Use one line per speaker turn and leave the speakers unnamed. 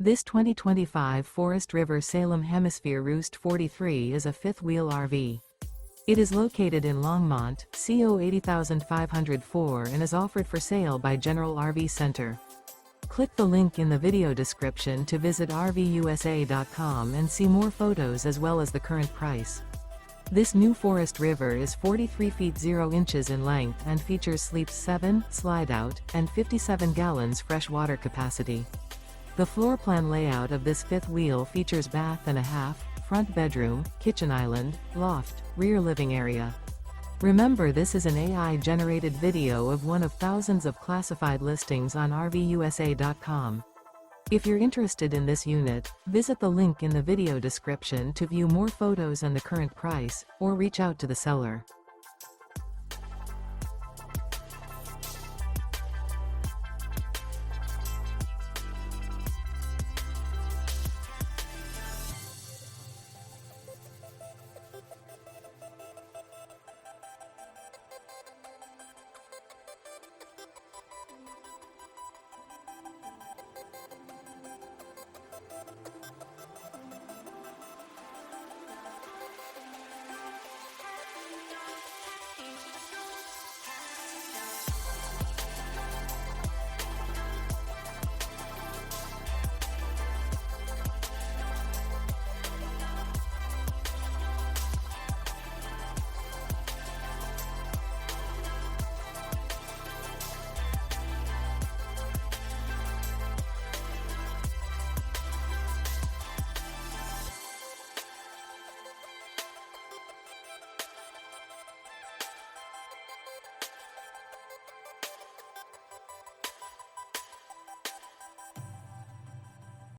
This 2025 Forest River Salem Hemisphere Roost 43 is a fifth-wheel RV. It is located in Longmont, CO 80504 and is offered for sale by General RV Center. Click the link in the video description to visit RVUSA.com and see more photos as well as the current price. This new Forest River is 43 feet 0 inches in length and features sleeps 7, Slideout, and 57 gallons fresh water capacity. The floor plan layout of this fifth wheel features bath and a half, front bedroom, kitchen island, loft, rear living area. Remember, this is an AI-generated video of one of thousands of classified listings on RVUSA.com. If you're interested in this unit, visit the link in the video description to view more photos and the current price, or reach out to the seller.